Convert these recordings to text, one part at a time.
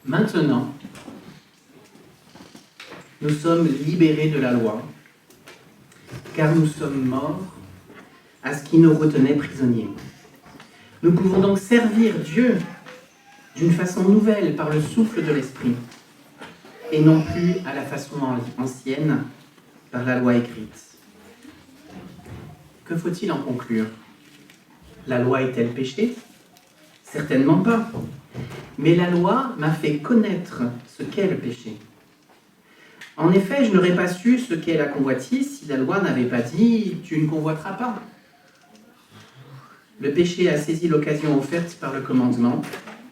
Maintenant, nous sommes libérés de la loi, car nous sommes morts à ce qui nous retenait prisonniers. Nous pouvons donc servir Dieu d'une façon nouvelle par le souffle de l'Esprit, et non plus à la façon ancienne par la loi écrite. Que faut-il en conclure? La loi est-elle péché? Certainement pas. Mais la loi m'a fait connaître ce qu'est le péché. En effet, je n'aurais pas su ce qu'est la convoitise si la loi n'avait pas dit « tu ne convoiteras pas ». Le péché a saisi l'occasion offerte par le commandement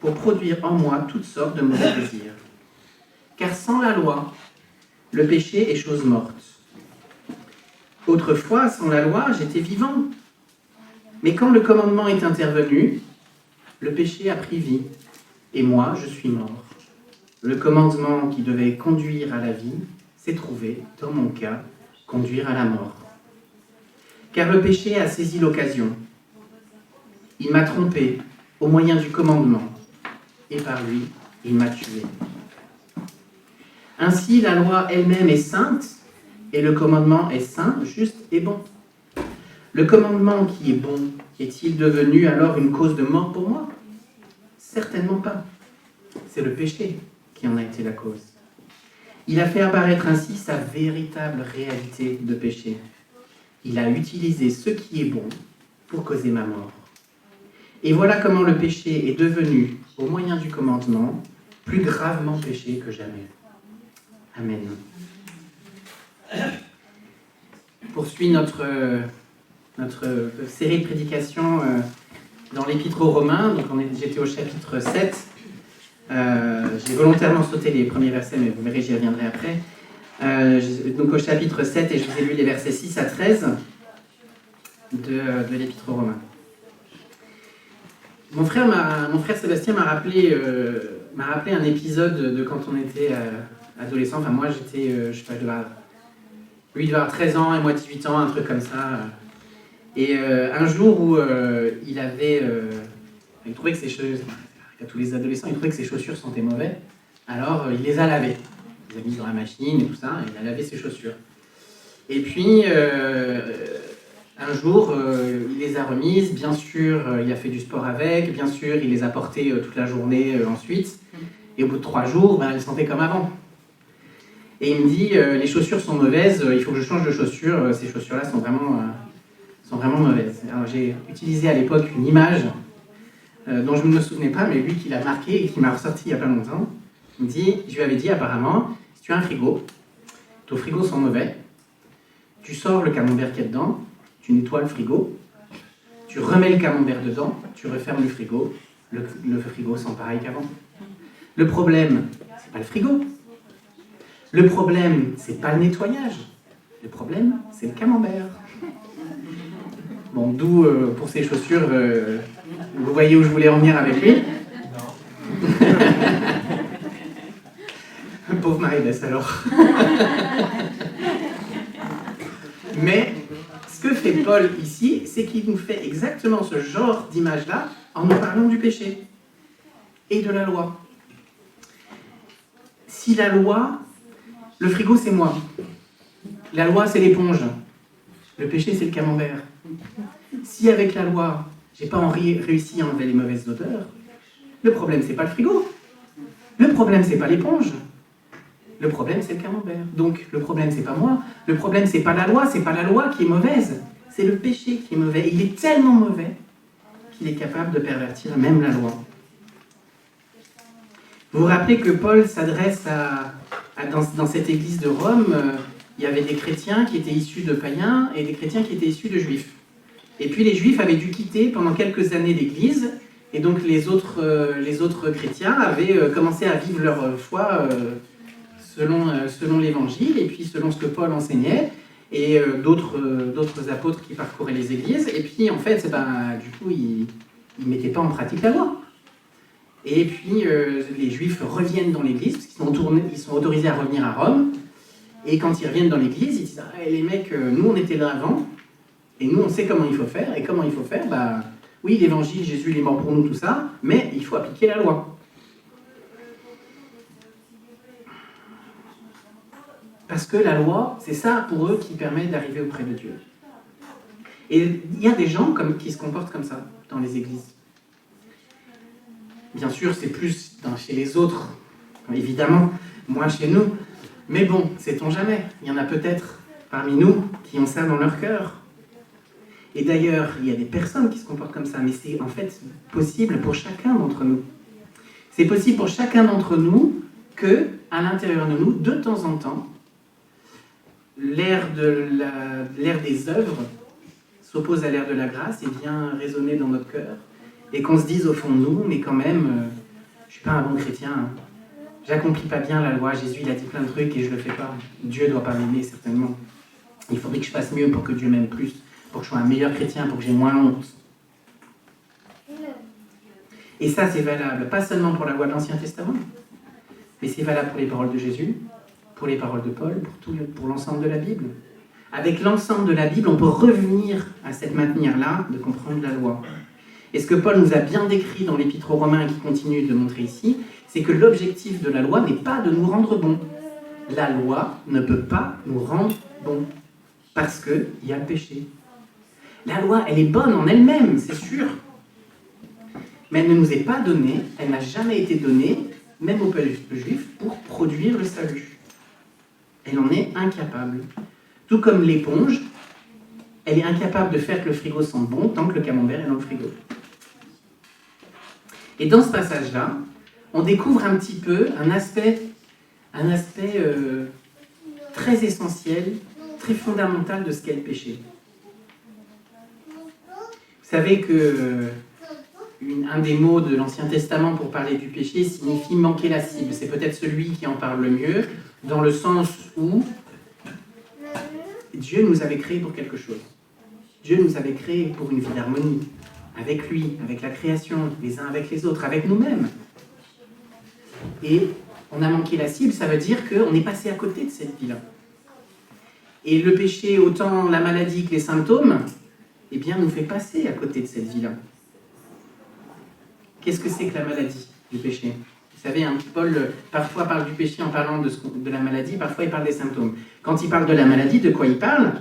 pour produire en moi toutes sortes de mauvais désirs. Car sans la loi, le péché est chose morte. Autrefois, sans la loi, j'étais vivant. Mais quand le commandement est intervenu, le péché a pris vie, et moi, je suis mort. Le commandement qui devait conduire à la vie s'est trouvé, dans mon cas, conduire à la mort. Car le péché a saisi l'occasion. Il m'a trompé au moyen du commandement, et par lui, il m'a tué. Ainsi, la loi elle-même est sainte, et le commandement est saint, juste et bon. Le commandement qui est bon, est-il devenu alors une cause de mort pour moi? Certainement pas. C'est le péché qui en a été la cause. Il a fait apparaître ainsi sa véritable réalité de péché. Il a utilisé ce qui est bon pour causer ma mort. Et voilà comment le péché est devenu, au moyen du commandement, plus gravement péché que jamais. Amen. Poursuit notre série de prédications dans l'Épître aux Romains. Donc j'étais au chapitre 7. J'ai volontairement sauté les premiers versets, mais vous verrez, j'y reviendrai après. Donc au chapitre 7, et je vous ai lu les versets 6 à 13 de l'Épître aux Romains. Mon frère Sébastien m'a rappelé un épisode de quand on était adolescent. Enfin, moi, j'étais, je sais pas, lui, il devait avoir 13 ans et moi 18 ans, un truc comme ça. Et un jour où il trouvait que ses chaussures, à tous les adolescents, il trouvait que ses chaussures sentaient mauvais. Alors, il les a lavées. Il les a mises dans la machine et tout ça, et il a lavé ses chaussures. Et puis, un jour, il les a remises. Bien sûr, il a fait du sport avec. Bien sûr, il les a portées toute la journée ensuite. Et au bout de 3 jours, elles sentaient comme avant. Et il me dit, les chaussures sont mauvaises, il faut que je change de chaussures. Ces chaussures-là sont vraiment mauvaises. Alors, j'ai utilisé à l'époque une image dont je ne me souvenais pas, mais lui qui l'a marqué et qui m'a ressorti il n'y a pas longtemps. Il me dit, je lui avais dit apparemment, si tu as un frigo, ton frigo sent mauvais, tu sors le camembert qu'il y a dedans, tu nettoies le frigo, tu remets le camembert dedans, tu refermes le frigo, le frigo sent pareil qu'avant. Le problème, c'est pas le frigo. Le problème, c'est pas le nettoyage. Le problème, c'est le camembert. Bon, d'où, pour ces chaussures, vous voyez où je voulais en venir avec lui. Pauvre Marie-Bess, alors. Mais ce que fait Paul ici, c'est qu'il nous fait exactement ce genre d'image-là en nous parlant du péché et de la loi. Si la loi, le frigo c'est moi, la loi c'est l'éponge, le péché c'est le camembert. Si avec la loi, j'ai pas réussi à enlever les mauvaises odeurs, le problème c'est pas le frigo, le problème c'est pas l'éponge, le problème c'est le camembert. Donc le problème c'est pas moi, le problème c'est pas la loi qui est mauvaise, c'est le péché qui est mauvais. Il est tellement mauvais qu'il est capable de pervertir même la loi. Vous vous rappelez que Paul s'adresse dans cette église de Rome, il y avait des chrétiens qui étaient issus de païens et des chrétiens qui étaient issus de juifs. Et puis les juifs avaient dû quitter pendant quelques années l'église, et donc les autres chrétiens avaient commencé à vivre leur foi selon l'évangile, et puis selon ce que Paul enseignait, et d'autres apôtres qui parcouraient les églises, et puis en fait, du coup, ils ne mettaient pas en pratique la loi. Et puis les juifs reviennent dans l'église, parce qu'ils sont autorisés à revenir à Rome, et quand ils reviennent dans l'église, ils disent « Ah, les mecs, nous on était là avant, et nous on sait comment il faut faire, et comment il faut faire, oui, l'évangile, Jésus il est mort pour nous, tout ça, mais il faut appliquer la loi. » Parce que la loi, c'est ça pour eux qui permet d'arriver auprès de Dieu. Et il y a des gens qui se comportent comme ça dans les églises. Bien sûr, c'est plus chez les autres, évidemment, moins chez nous. Mais bon, sait-on jamais. Il y en a peut-être parmi nous qui ont ça dans leur cœur. Et d'ailleurs, il y a des personnes qui se comportent comme ça, mais c'est en fait possible pour chacun d'entre nous. C'est possible pour chacun d'entre nous que, à l'intérieur de nous, de temps en temps, l'air des œuvres s'oppose à l'air de la grâce et vient résonner dans notre cœur, et qu'on se dise au fond de nous, mais quand même, je suis pas un bon chrétien, hein. J'accomplis pas bien la loi, Jésus il a dit plein de trucs et je le fais pas. Dieu doit pas m'aimer certainement. Il faudrait que je fasse mieux pour que Dieu m'aime plus, pour que je sois un meilleur chrétien, pour que j'ai moins honte. Et ça c'est valable, pas seulement pour la loi de l'Ancien Testament, mais c'est valable pour les paroles de Jésus, pour les paroles de Paul, pour l'ensemble de la Bible. Avec l'ensemble de la Bible, on peut revenir à cette manière-là de comprendre la loi. Et ce que Paul nous a bien décrit dans l'Épître aux Romains et qui continue de montrer ici, c'est que l'objectif de la loi n'est pas de nous rendre bons. La loi ne peut pas nous rendre bons, parce qu'il y a le péché. La loi, elle est bonne en elle-même, c'est sûr. Mais elle ne nous est pas donnée, elle n'a jamais été donnée, même au peuple juif, pour produire le salut. Elle en est incapable. Tout comme l'éponge, elle est incapable de faire que le frigo sente bon tant que le camembert est dans le frigo. Et dans ce passage-là, on découvre un petit peu un aspect très essentiel, très fondamental de ce qu'est le péché. Vous savez que un des mots de l'Ancien Testament pour parler du péché signifie manquer la cible. C'est peut-être celui qui en parle le mieux, dans le sens où Dieu nous avait créés pour quelque chose. Dieu nous avait créés pour une vie d'harmonie, avec lui, avec la création, les uns avec les autres, avec nous-mêmes. Et on a manqué la cible, ça veut dire qu'on est passé à côté de cette vie-là. Et le péché, autant la maladie que les symptômes, eh bien, nous fait passer à côté de cette vie-là. Qu'est-ce que c'est que la maladie du péché ? Vous savez, hein, Paul parfois parle du péché en parlant de la maladie, parfois il parle des symptômes. Quand il parle de la maladie, de quoi il parle ?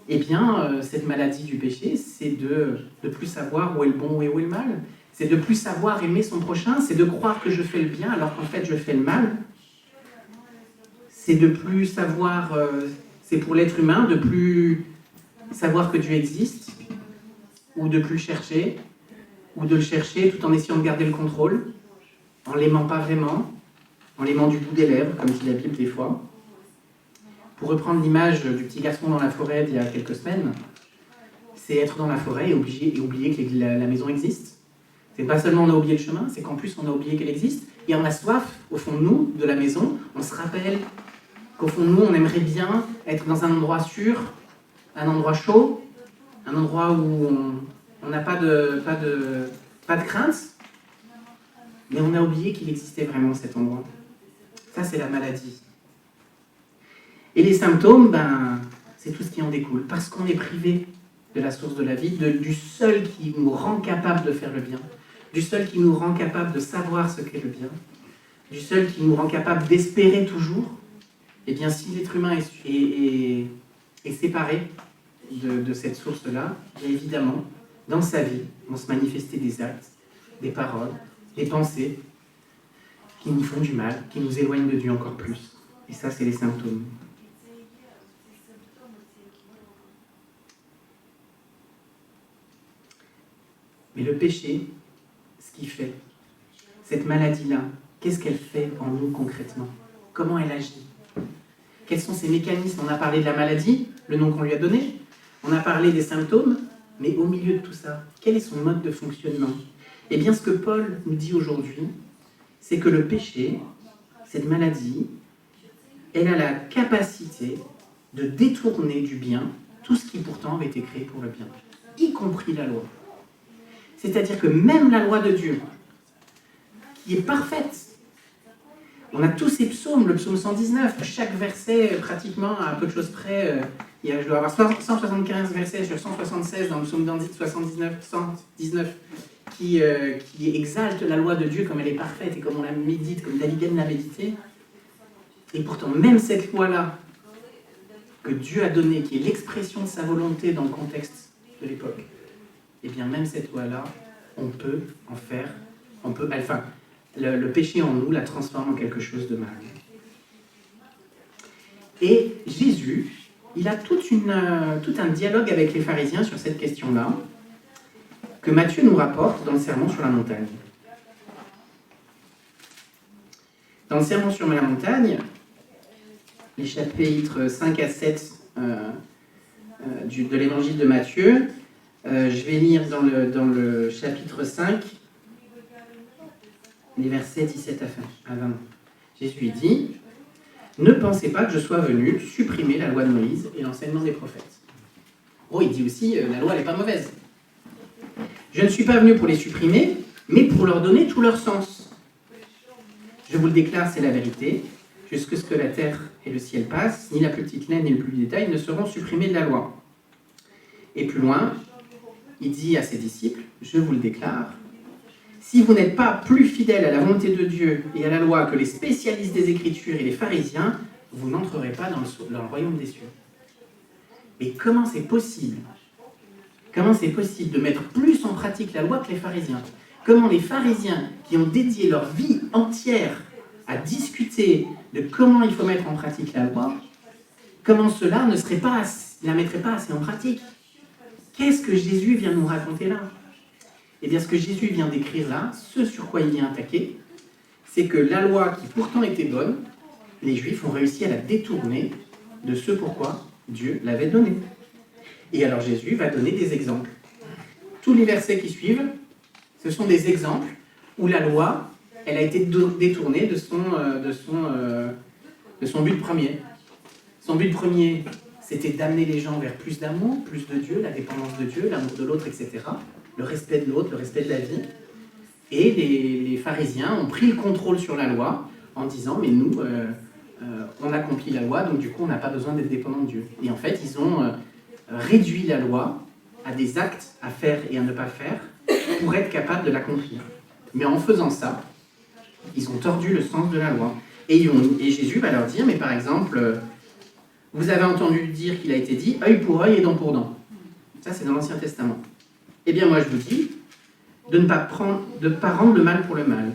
Eh bien, cette maladie du péché, c'est de plus savoir où est le bon et où est le mal. C'est de plus savoir aimer son prochain, c'est de croire que je fais le bien alors qu'en fait je fais le mal. C'est de plus savoir, c'est pour l'être humain, de plus savoir que Dieu existe, ou de plus le chercher, ou de le chercher tout en essayant de garder le contrôle, en l'aimant pas vraiment, en l'aimant du bout des lèvres, comme dit la Bible des fois. Pour reprendre l'image du petit garçon dans la forêt d'il y a quelques semaines, c'est être dans la forêt et oublier que la maison existe. C'est pas seulement on a oublié le chemin, c'est qu'en plus on a oublié qu'elle existe, et on a soif, au fond de nous, de la maison, on se rappelle qu'au fond de nous, on aimerait bien être dans un endroit sûr, un endroit chaud, un endroit où on n'a pas de crainte, mais on a oublié qu'il existait vraiment cet endroit. Ça, c'est la maladie. Et les symptômes, c'est tout ce qui en découle, parce qu'on est privé de la source de la vie, du seul qui nous rend capable de faire le bien, du seul qui nous rend capable de savoir ce qu'est le bien, du seul qui nous rend capable d'espérer toujours. Eh bien, si l'être humain est séparé de cette source-là, bien évidemment, dans sa vie, vont se manifester des actes, des paroles, des pensées qui nous font du mal, qui nous éloignent de Dieu encore plus. Et ça, c'est les symptômes. Mais le péché, ce qu'il fait, cette maladie-là, qu'est-ce qu'elle fait en nous concrètement ? Comment elle agit ? Quels sont ses mécanismes ? On a parlé de la maladie, le nom qu'on lui a donné. On a parlé des symptômes, mais au milieu de tout ça, quel est son mode de fonctionnement ? Eh bien, ce que Paul nous dit aujourd'hui, c'est que le péché, cette maladie, elle a la capacité de détourner du bien tout ce qui pourtant avait été créé pour le bien, y compris la loi. C'est-à-dire que même la loi de Dieu, qui est parfaite, on a tous ces psaumes, le psaume 119, chaque verset pratiquement à peu de choses près, je dois avoir 175 versets sur 176 dans le psaume 119 qui exalte la loi de Dieu comme elle est parfaite et comme on la médite, comme David aime la méditer. Et pourtant, même cette loi-là, que Dieu a donnée, qui est l'expression de sa volonté dans le contexte de l'époque, et bien même cette loi-là, on peut en faire, le péché en nous la transforme en quelque chose de mal. Et Jésus, il a tout un dialogue avec les pharisiens sur cette question-là, que Matthieu nous rapporte dans le Sermon sur la montagne. Dans le Sermon sur la montagne, les chapitres 5 à 7 de l'évangile de Matthieu, je vais lire dans le chapitre 5, les versets 17 à 20. Jésus dit « Ne pensez pas que je sois venu supprimer la loi de Moïse et l'enseignement des prophètes. » Oh, il dit aussi la loi, elle n'est pas mauvaise. « Je ne suis pas venu pour les supprimer, mais pour leur donner tout leur sens. Je vous le déclare, c'est la vérité. Jusque ce que la terre et le ciel passent, ni la plus petite laine ni le plus petit détail ne seront supprimés de la loi. » Et plus loin, il dit à ses disciples, je vous le déclare, si vous n'êtes pas plus fidèles à la volonté de Dieu et à la loi que les spécialistes des Écritures et les pharisiens, vous n'entrerez pas dans le royaume des cieux. Mais comment c'est possible? Comment c'est possible de mettre plus en pratique la loi que les pharisiens? Comment les pharisiens, qui ont dédié leur vie entière à discuter de comment il faut mettre en pratique la loi, comment cela ne la mettrait pas assez en pratique? Qu'est-ce que Jésus vient nous raconter là? Eh bien, ce que Jésus vient décrire là, ce sur quoi il vient attaquer, c'est que la loi qui pourtant était bonne, les Juifs ont réussi à la détourner de ce pourquoi Dieu l'avait donnée. Et alors Jésus va donner des exemples. Tous les versets qui suivent, ce sont des exemples où la loi, elle a été détournée de son but premier. Son but premier, c'était d'amener les gens vers plus d'amour, plus de Dieu, la dépendance de Dieu, l'amour de l'autre, etc. Le respect de l'autre, le respect de la vie. Et les pharisiens ont pris le contrôle sur la loi en disant, mais nous, on accomplit la loi, donc du coup, on n'a pas besoin d'être dépendant de Dieu. Et en fait, ils ont réduit la loi à des actes à faire et à ne pas faire pour être capables de l'accomplir. Mais en faisant ça, ils ont tordu le sens de la loi. Et Jésus va leur dire, mais par exemple, vous avez entendu dire qu'il a été dit œil pour œil et dent pour dent. Ça, c'est dans l'Ancien Testament. Eh bien, moi, je vous dis de ne pas rendre le mal pour le mal.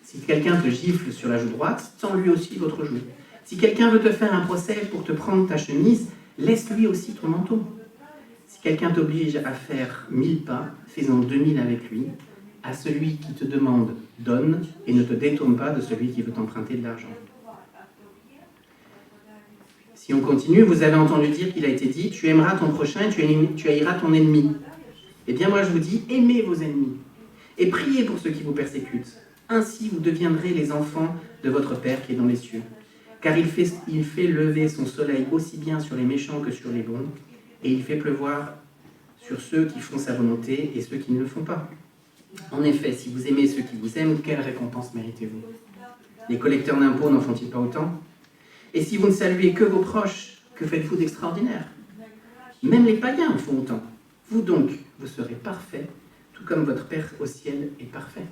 Si quelqu'un te gifle sur la joue droite, tends lui aussi l'autre joue. Si quelqu'un veut te faire un procès pour te prendre ta chemise, laisse-lui aussi ton manteau. Si quelqu'un t'oblige à faire 1000 pas, fais-en 2000 avec lui. À celui qui te demande, donne, et ne te détourne pas de celui qui veut t'emprunter de l'argent. Si on continue, vous avez entendu dire qu'il a été dit, tu aimeras ton prochain et tu haïras ton ennemi. Eh bien moi je vous dis, aimez vos ennemis, et priez pour ceux qui vous persécutent. Ainsi vous deviendrez les enfants de votre Père qui est dans les cieux. Car il fait lever son soleil aussi bien sur les méchants que sur les bons, et il fait pleuvoir sur ceux qui font sa volonté et ceux qui ne le font pas. En effet, si vous aimez ceux qui vous aiment, quelle récompense méritez-vous? Les collecteurs d'impôts n'en font-ils pas autant? Et si vous ne saluez que vos proches, que faites-vous d'extraordinaire? Même les païens en font autant. Vous donc, vous serez parfaits, tout comme votre Père au ciel est parfait.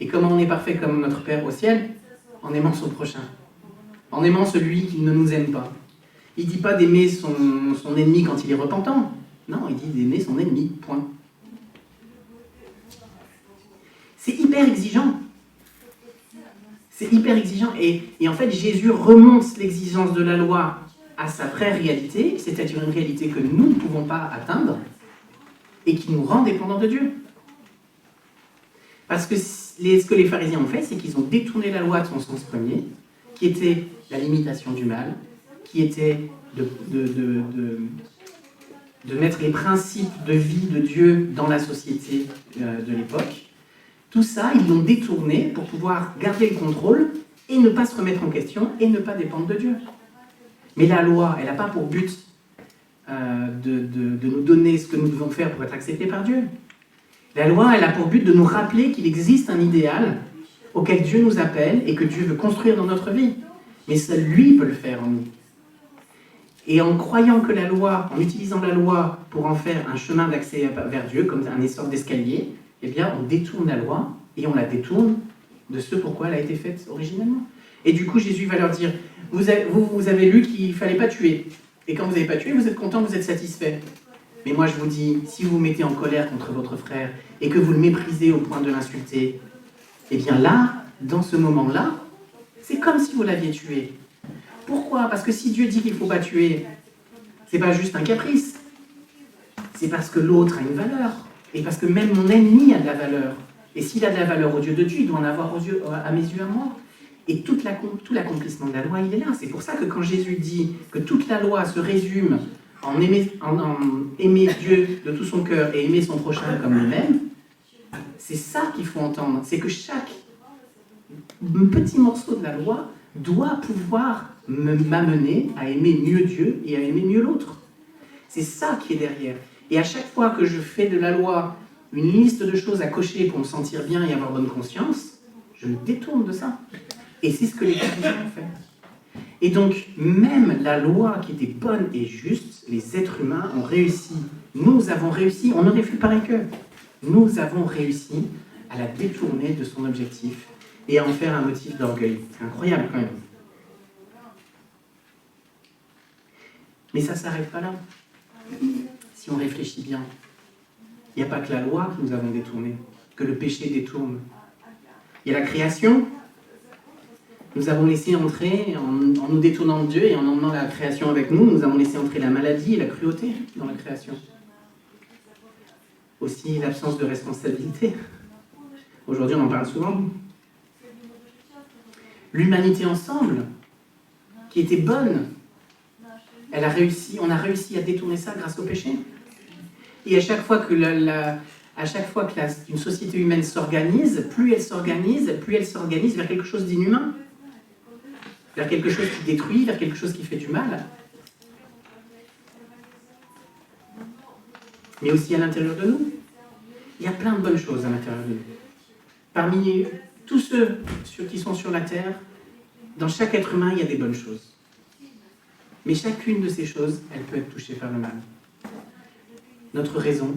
Et comment on est parfait comme notre Père au ciel? En aimant son prochain, en aimant celui qui ne nous aime pas. Il ne dit pas d'aimer son ennemi quand il est repentant. Non, il dit d'aimer son ennemi, point. C'est hyper exigeant. C'est hyper exigeant. Et en fait, Jésus remonte l'exigence de la loi à sa vraie réalité, c'est-à-dire une réalité que nous ne pouvons pas atteindre et qui nous rend dépendants de Dieu. Parce que ce que les pharisiens ont fait, c'est qu'ils ont détourné la loi de son sens premier, qui était la limitation du mal, qui était de mettre les principes de vie de Dieu dans la société de l'époque. Tout ça, ils l'ont détourné pour pouvoir garder le contrôle et ne pas se remettre en question et ne pas dépendre de Dieu. Mais la loi, elle n'a pas pour but de nous donner ce que nous devons faire pour être acceptés par Dieu. La loi, elle a pour but de nous rappeler qu'il existe un idéal auquel Dieu nous appelle et que Dieu veut construire dans notre vie. Mais seul lui peut le faire en nous. Et en croyant que la loi, en utilisant la loi pour en faire un chemin d'accès vers Dieu, comme un essor d'escalier, eh bien, on détourne la loi et on la détourne de ce pourquoi elle a été faite originellement. Et du coup, Jésus va leur dire, vous avez lu qu'il ne fallait pas tuer. Et quand vous n'avez pas tué, vous êtes content, vous êtes satisfait. Mais moi, je vous dis, si vous vous mettez en colère contre votre frère et que vous le méprisez au point de l'insulter, eh bien là, dans ce moment-là, c'est comme si vous l'aviez tué. Pourquoi? Parce que si Dieu dit qu'il ne faut pas tuer, c'est pas juste un caprice. C'est parce que l'autre a une valeur. Et parce que même mon ennemi a de la valeur. Et s'il a de la valeur aux yeux de Dieu, il doit en avoir à mes yeux à moi. Et tout l'accomplissement de la loi, il est là. C'est pour ça que quand Jésus dit que toute la loi se résume en aimer Dieu de tout son cœur et aimer son prochain comme lui-même, c'est ça qu'il faut entendre. C'est que chaque petit morceau de la loi doit pouvoir m'amener à aimer mieux Dieu et à aimer mieux l'autre. C'est ça qui est derrière. Et à chaque fois que je fais de la loi une liste de choses à cocher pour me sentir bien et avoir bonne conscience, je me détourne de ça. Et c'est ce que les chrétiens ont fait. Et donc, même la loi qui était bonne et juste, les êtres humains ont réussi. Nous avons réussi, on aurait fait pareil qu'eux. Nous avons réussi à la détourner de son objectif et à en faire un motif d'orgueil. C'est incroyable quand même. Mais ça ne s'arrête pas là. Si on réfléchit bien, il n'y a pas que la loi que nous avons détournée, que le péché détourne. Il y a la création. Nous avons laissé entrer, en nous détournant de Dieu et en emmenant la création avec nous, nous avons laissé entrer la maladie et la cruauté dans la création. Aussi l'absence de responsabilité. Aujourd'hui, on en parle souvent. L'humanité ensemble, qui était bonne, on a réussi à détourner ça grâce au péché. Et à chaque fois que une société humaine s'organise, plus elle s'organise vers quelque chose d'inhumain, vers quelque chose qui détruit, vers quelque chose qui fait du mal. Mais aussi à l'intérieur de nous. Il y a plein de bonnes choses à l'intérieur de nous. Parmi tous ceux qui sont sur la terre, dans chaque être humain, il y a des bonnes choses. Mais chacune de ces choses, elle peut être touchée par le mal. Notre raison,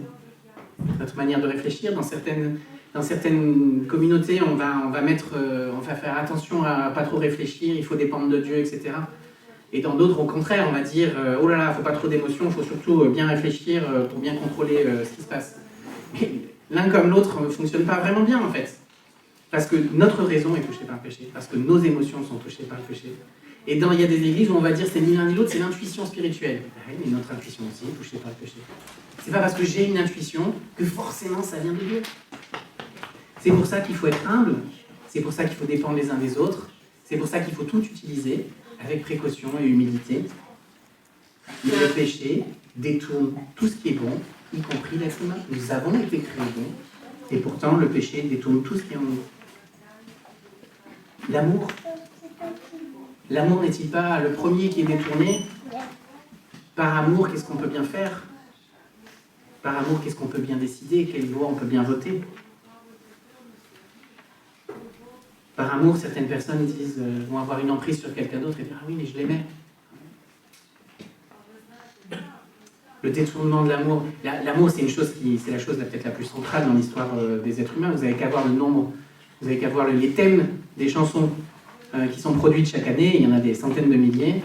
notre manière de réfléchir, dans certaines communautés, on va faire attention à pas trop réfléchir, il faut dépendre de Dieu, etc. Et dans d'autres, au contraire, on va dire oh là là, il ne faut pas trop d'émotions, il faut surtout bien réfléchir pour bien contrôler ce qui se passe. Mais l'un comme l'autre ne fonctionne pas vraiment bien en fait. Parce que notre raison est touchée par le péché, parce que nos émotions sont touchées par le péché. Et il y a des églises où on va dire c'est ni l'un ni l'autre, c'est l'intuition spirituelle. Oui, mais notre intuition aussi est touchée par le péché. C'est pas parce que j'ai une intuition que forcément ça vient de Dieu. C'est pour ça qu'il faut être humble, c'est pour ça qu'il faut dépendre les uns des autres, c'est pour ça qu'il faut tout utiliser avec précaution et humilité. Mais le péché détourne tout ce qui est bon, y compris l'être humain. Nous avons été créés bons, et pourtant le péché détourne tout ce qui est en nous. L'amour. L'amour n'est-il pas le premier qui est détourné? Par amour, qu'est-ce qu'on peut bien faire? Par amour, qu'est-ce qu'on peut bien décider? Quelle loi on peut bien voter? Par amour, certaines personnes vont avoir une emprise sur quelqu'un d'autre et dire « Ah oui, mais je l'aimais ». Le détournement de l'amour. L'amour, c'est la chose peut-être la plus centrale dans l'histoire des êtres humains. Vous n'avez qu'à voir les thèmes des chansons qui sont produites chaque année. Il y en a des centaines de milliers.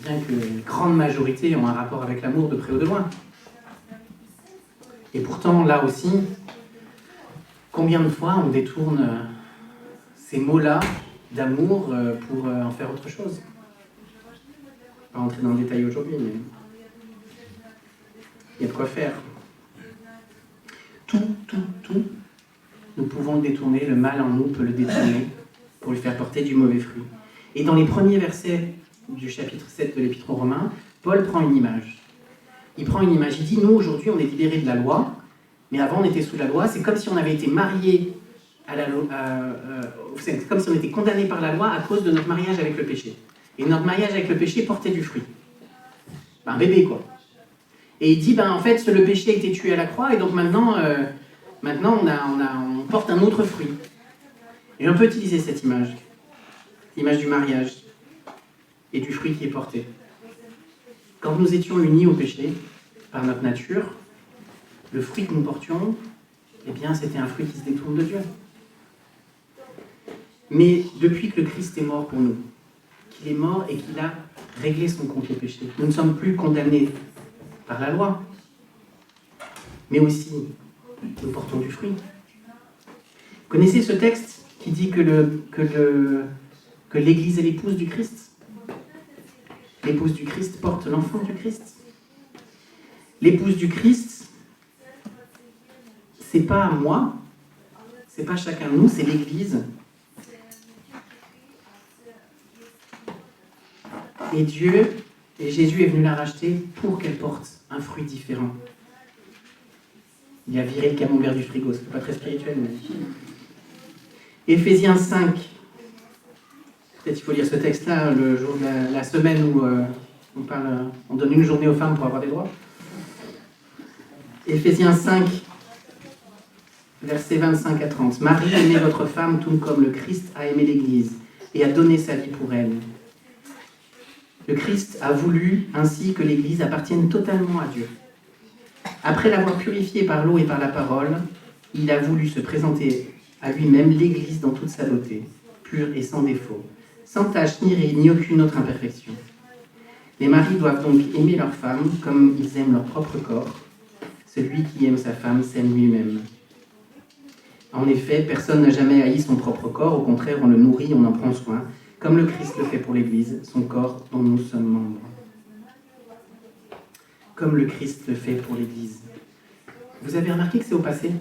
Bien que la grande majorité ont un rapport avec l'amour de près ou de loin. Et pourtant, là aussi, combien de fois on détourne ces mots-là d'amour pour en faire autre chose? Je ne vais pas rentrer dans le détail aujourd'hui, mais il y a de quoi faire. Tout, nous pouvons le détourner, le mal en nous peut le détourner pour lui faire porter du mauvais fruit. Et dans les premiers versets du chapitre 7 de l'Épître aux Romains, Paul prend une image. Il prend une image, il dit, nous aujourd'hui on est libérés de la loi, mais avant on était sous la loi, c'est comme si on avait été mariés à la loi, c'est comme si on était condamnés par la loi à cause de notre mariage avec le péché. Et notre mariage avec le péché portait du fruit. Un bébé quoi. Et il dit, en fait le péché a été tué à la croix, et donc maintenant on porte un autre fruit. Et on peut utiliser cette image, l'image du mariage et du fruit qui est porté. Quand nous étions unis au péché, par notre nature, le fruit que nous portions, eh bien, c'était un fruit qui se détourne de Dieu. Mais depuis que le Christ est mort pour nous, qu'il est mort et qu'il a réglé son compte au péché, nous ne sommes plus condamnés par la loi, mais aussi nous portons du fruit. Vous connaissez ce texte qui dit que l'Église est l'épouse du Christ? L'épouse du Christ porte l'enfant du Christ. L'épouse du Christ, c'est pas moi, c'est pas chacun de nous, c'est l'Église. Et Jésus est venu la racheter pour qu'elle porte un fruit différent. Il a viré le camembert du frigo, c'est pas très spirituel, mais... Éphésiens 5. Peut-être il faut lire ce texte-là le jour de la semaine où on donne une journée aux femmes pour avoir des droits. Éphésiens 5, versets 25 à 30. Marie, aimez votre femme tout comme le Christ a aimé l'Église et a donné sa vie pour elle. Le Christ a voulu ainsi que l'Église appartienne totalement à Dieu. Après l'avoir purifiée par l'eau et par la parole, il a voulu se présenter à lui-même l'Église dans toute sa beauté, pure et sans défaut, sans tache ni ride ni aucune autre imperfection. Les maris doivent donc aimer leur femme comme ils aiment leur propre corps. Celui qui aime sa femme s'aime lui-même. En effet, personne n'a jamais haï son propre corps, au contraire, on le nourrit, on en prend soin, comme le Christ le fait pour l'Église, son corps dont nous sommes membres. Comme le Christ le fait pour l'Église. Vous avez remarqué que c'est au passé?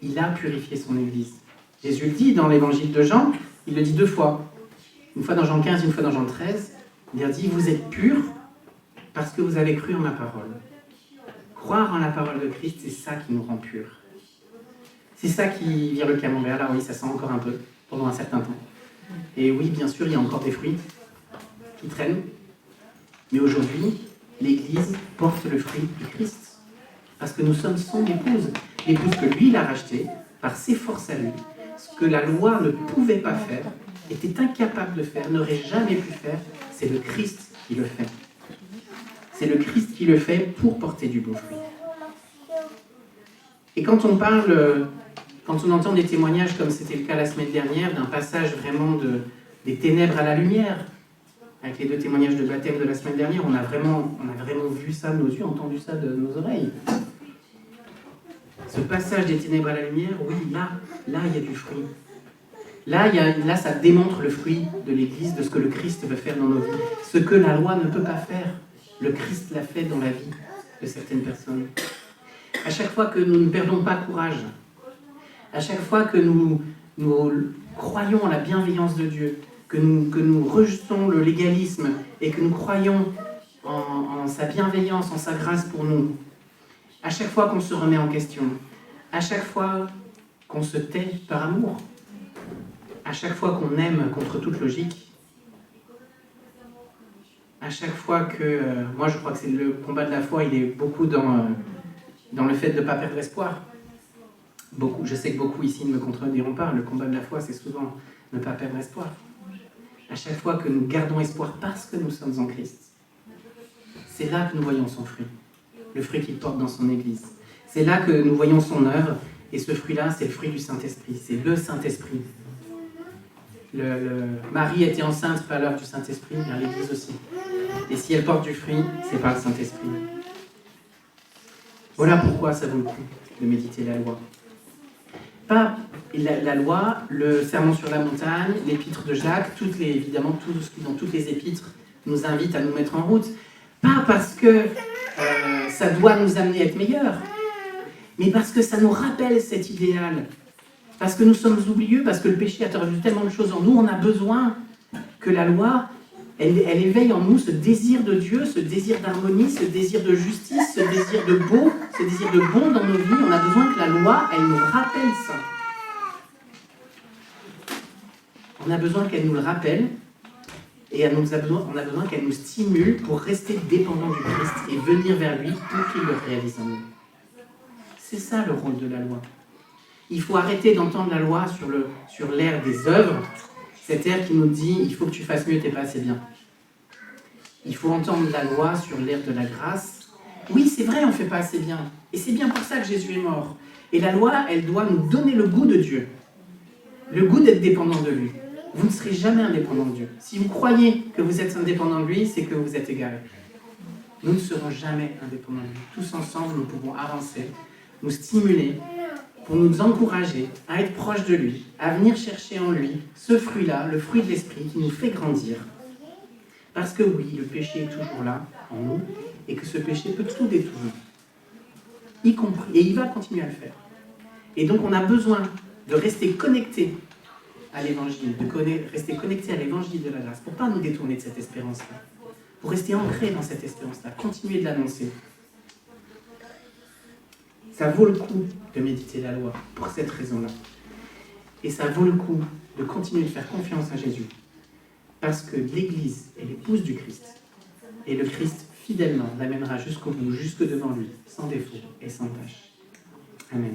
Il a purifié son Église. Jésus le dit dans l'évangile de Jean, il le dit 2 fois. Une fois dans Jean 15, une fois dans Jean 13. Il a dit, vous êtes purs parce que vous avez cru en ma parole. Croire en la parole de Christ, c'est ça qui nous rend purs. C'est ça qui vire le camembert. Là, oui, ça sent encore un peu, pendant un certain temps. Et oui, bien sûr, il y a encore des fruits qui traînent. Mais aujourd'hui, l'Église porte le fruit du Christ. Parce que nous sommes son épouse. L'épouse que lui, il a rachetée par ses forces à lui. Ce que la loi ne pouvait pas faire, était incapable de faire, n'aurait jamais pu faire, c'est le Christ qui le fait. C'est le Christ qui le fait pour porter du bon fruit. Et quand on entend des témoignages, comme c'était le cas la semaine dernière, d'un passage vraiment des ténèbres à la lumière, avec les 2 témoignages de baptême de la semaine dernière, on a vraiment vu ça de nos yeux, entendu ça de nos oreilles. Ce passage des ténèbres à la lumière, oui, là, il y a du fruit. Là, ça démontre le fruit de l'Église, de ce que le Christ veut faire dans nos vies. Ce que la loi ne peut pas faire, le Christ l'a fait dans la vie de certaines personnes. À chaque fois que nous ne perdons pas courage, à chaque fois que nous croyons en la bienveillance de Dieu, que nous rejetons le légalisme et que nous croyons en sa bienveillance, en sa grâce pour nous, à chaque fois qu'on se remet en question, à chaque fois qu'on se tait par amour, à chaque fois qu'on aime contre toute logique, à chaque fois que... moi, je crois que c'est le combat de la foi, il est beaucoup dans le fait de ne pas perdre espoir. Je sais que beaucoup ici ne me contrediront pas, le combat de la foi, c'est souvent ne pas perdre espoir. À chaque fois que nous gardons espoir parce que nous sommes en Christ, c'est là que nous voyons son fruit, le fruit qu'il porte dans son Église. C'est là que nous voyons son œuvre, et ce fruit-là, c'est le fruit du Saint-Esprit, c'est le Saint-Esprit. Marie était enceinte par l'œuvre du Saint-Esprit, bien l'Église aussi. Et si elle porte du fruit, c'est par le Saint-Esprit. Voilà pourquoi ça vaut le coup de méditer la loi. Pas la loi, le sermon sur la montagne, l'épître de Jacques, évidemment tout ce qui dans toutes les épîtres nous invite à nous mettre en route. Pas parce que ça doit nous amener à être meilleurs, mais parce que ça nous rappelle cet idéal. Parce que nous sommes oublieux, parce que le péché a tordu tellement de choses en nous, on a besoin que la loi, elle éveille en nous ce désir de Dieu, ce désir d'harmonie, ce désir de justice, ce désir de beau, ce désir de bon dans nos vies. On a besoin que la loi, elle nous rappelle ça. On a besoin qu'elle nous le rappelle, et on a besoin qu'elle nous stimule pour rester dépendants du Christ et venir vers lui pour qu'il le réalise en nous. C'est ça le rôle de la loi. Il faut arrêter d'entendre la loi sur l'ère des œuvres, cette ère qui nous dit « il faut que tu fasses mieux, t'es pas assez bien ». Il faut entendre la loi sur l'ère de la grâce. Oui, c'est vrai, on ne fait pas assez bien. Et c'est bien pour ça que Jésus est mort. Et la loi, elle doit nous donner le goût de Dieu. le goût d'être dépendant de lui. Vous ne serez jamais indépendant de Dieu. Si vous croyez que vous êtes indépendant de lui, c'est que vous êtes égaré. Nous ne serons jamais indépendants de lui. Tous ensemble, nous pouvons avancer, nous stimuler, pour nous encourager à être proches de lui, à venir chercher en lui ce fruit-là, le fruit de l'esprit qui nous fait grandir. Parce que oui, le péché est toujours là, en nous, et que ce péché peut tout détourner. Y compris, et il va continuer à le faire. Et donc on a besoin de rester connecté à l'évangile, rester connecté à l'évangile de la grâce, pour ne pas nous détourner de cette espérance-là, pour rester ancré dans cette espérance-là, continuer de l'annoncer. Ça vaut le coup de méditer la loi pour cette raison-là. Et ça vaut le coup de continuer de faire confiance à Jésus. Parce que l'Église est l'épouse du Christ. Et le Christ, fidèlement, l'amènera jusqu'au bout, jusque devant lui, sans défaut et sans tâche. Amen.